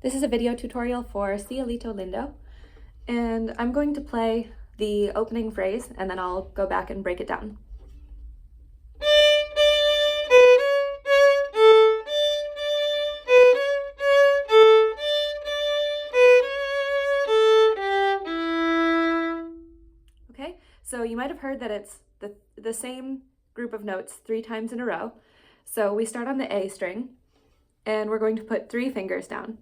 This is a video tutorial for Cielito, Lindo, and I'm going to play the opening phrase and then I'll go back and break it down. Okay, so you might have heard that it's the same group of notes 3 times in a row. So we start on the A string and we're going to put 3 fingers down.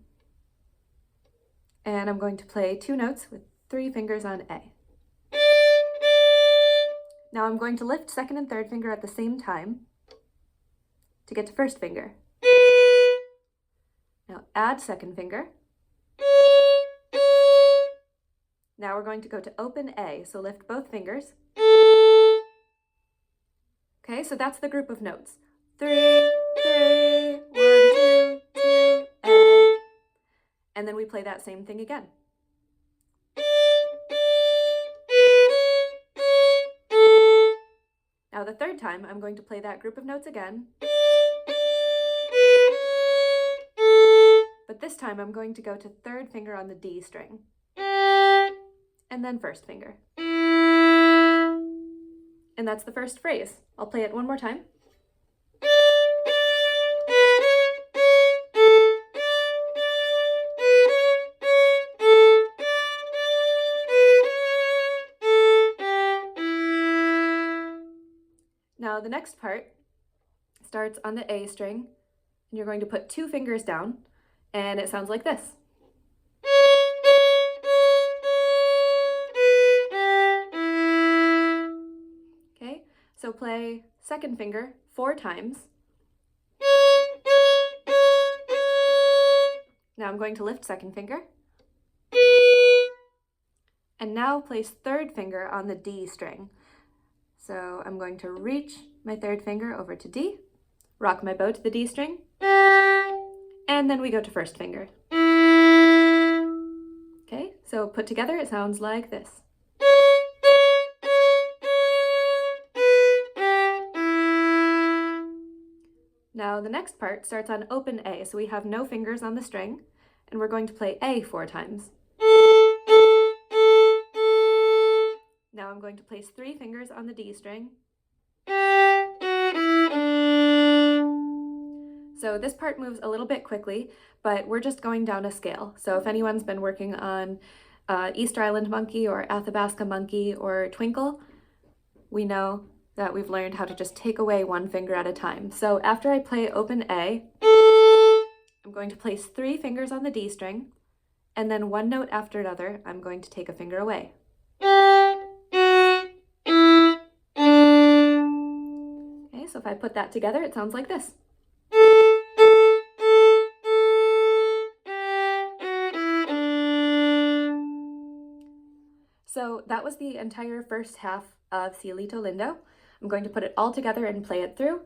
And I'm going to play 2 notes with 3 fingers on A. Now I'm going to lift second and third finger at the same time to get to first finger. Now add second finger. Now we're going to go to open A, so lift both fingers. Okay, so that's the group of notes. 3, 3, 1, 2, 2, A. And then we play that same thing again. Now the third time, I'm going to play that group of notes again. But this time I'm going to go to third finger on the D string. And then first finger. And that's the first phrase. I'll play it one more time. Now the next part starts on the A string, and you're going to put 2 fingers down, and it sounds like this. Okay, so play second finger 4 times. Now I'm going to lift second finger. And now place third finger on the D string. So I'm going to reach my third finger over to D, rock my bow to the D string, and then we go to first finger. Okay, so put together it sounds like this. Now the next part starts on open A, so we have no fingers on the string, and we're going to play A 4 times. Now I'm going to place 3 fingers on the D string. So this part moves a little bit quickly, but we're just going down a scale. So if anyone's been working on Easter Island Monkey or Athabasca Monkey or Twinkle, we know that we've learned how to just take away 1 finger at a time. So after I play open A, I'm going to place 3 fingers on the D string, and then 1 note after another, I'm going to take a finger away. Okay, so if I put that together, it sounds like this. So that was the entire first half of Cielito, Lindo. I'm going to put it all together and play it through.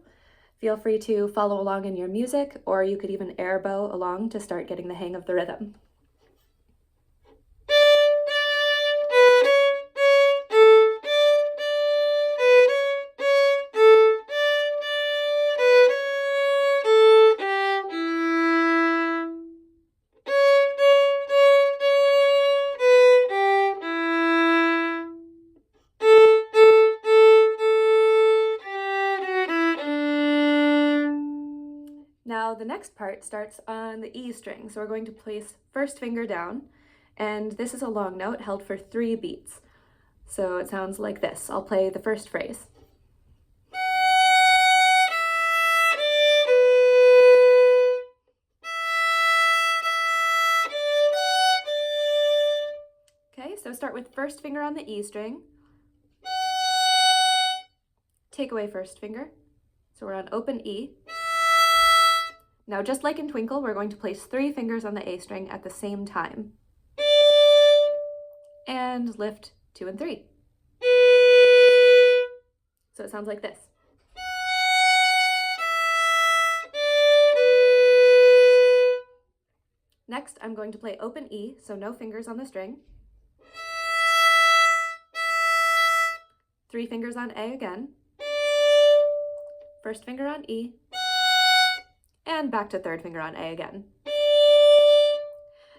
Feel free to follow along in your music, or you could even air bow along to start getting the hang of the rhythm. Now the next part starts on the E string, so we're going to place first finger down, and this is a long note held for 3 beats. So it sounds like this. I'll play the first phrase. Okay, so start with first finger on the E string, take away first finger, so we're on open E. Now, just like in Twinkle, we're going to place 3 fingers on the A string at the same time. And lift 2 and 3. So it sounds like this. Next, I'm going to play open E, so no fingers on the string. 3 fingers on A again. First finger on E. And back to third finger on A again.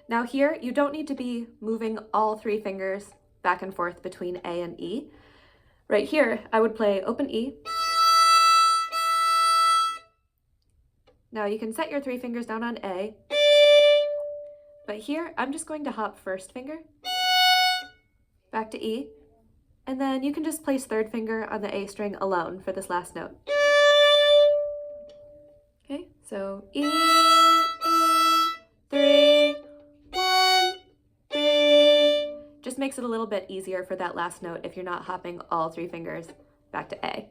Now here, you don't need to be moving all 3 fingers back and forth between A and E. Right here, I would play open E. Now you can set your 3 fingers down on A, but here I'm just going to hop first finger, back to E, and then you can just place 3rd finger on the A string alone for this last note. Okay, so E, 3, 1, 3. Just makes it a little bit easier for that last note if you're not hopping all 3 fingers back to A.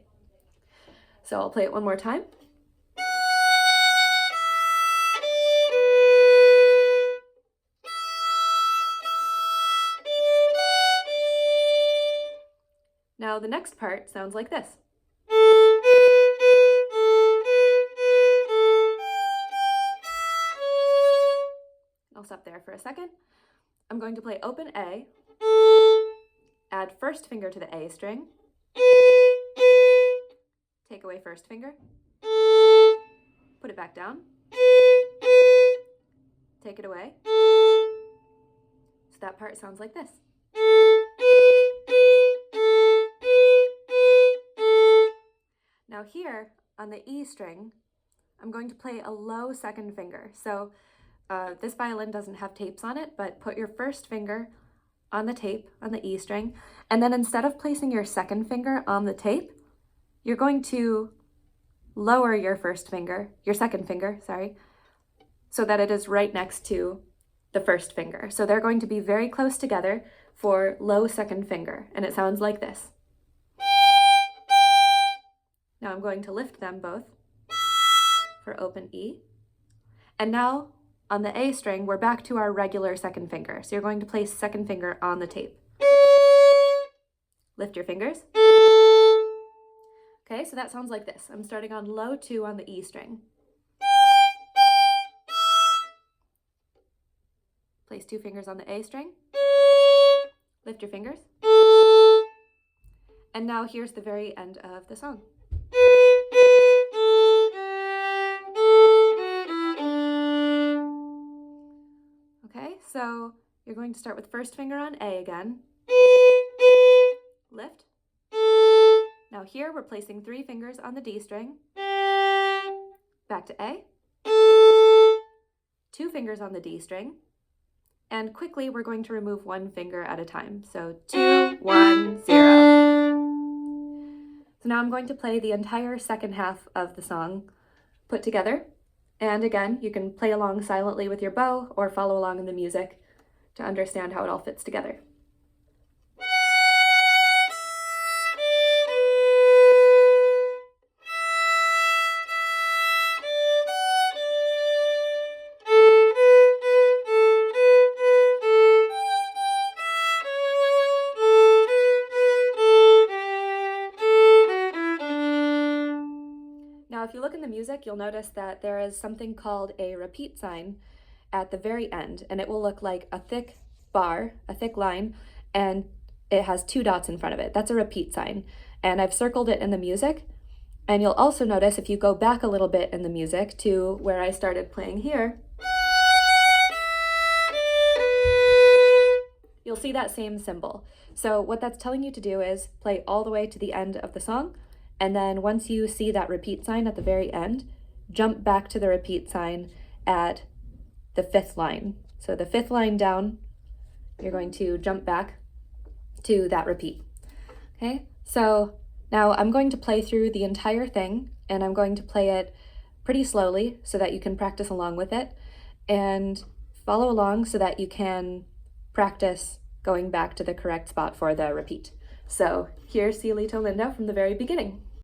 So I'll play it one more time. Now the next part sounds like this. I'll stop there for a second. I'm going to play open A, add 1st finger to the A string, take away 1st finger, put it back down, take it away. So that part sounds like this. Now here, on the E string, I'm going to play a low 2nd finger. So this violin doesn't have tapes on it, but put your 1st finger on the tape, on the E string, and then instead of placing your 2nd finger on the tape, you're going to lower your 2nd finger, sorry, so that it is right next to the 1st finger. So they're going to be very close together for low 2nd finger, and it sounds like this. Now I'm going to lift them both for open E. And now on the A string, we're back to our regular 2nd finger. So you're going to place 2nd finger on the tape. Lift your fingers. Okay, so that sounds like this. I'm starting on low 2 on the E string. Place 2 fingers on the A string. Lift your fingers. And now here's the very end of the song. Okay, so you're going to start with 1st finger on A again. Lift. Now here we're placing 3 fingers on the D string. Back to A. 2 fingers on the D string. And quickly we're going to remove 1 finger at a time. So 2, 1, 0. So now I'm going to play the entire 2nd half of the song put together. And again, you can play along silently with your bow or follow along in the music to understand how it all fits together. Now, if you look in the music, you'll notice that there is something called a repeat sign at the very end, and it will look like a thick bar, a thick line, and it has 2 dots in front of it. That's a repeat sign, and I've circled it in the music. And you'll also notice if you go back a little bit in the music to where I started playing here, you'll see that same symbol. So what that's telling you to do is play all the way to the end of the song, and then once you see that repeat sign at the very end, jump back to the repeat sign at the 5th line. So the 5th line down, you're going to jump back to that repeat. Okay, so now I'm going to play through the entire thing, and I'm going to play it pretty slowly so that you can practice along with it, and follow along so that you can practice going back to the correct spot for the repeat. So here's Cielito Lindo from the very beginning.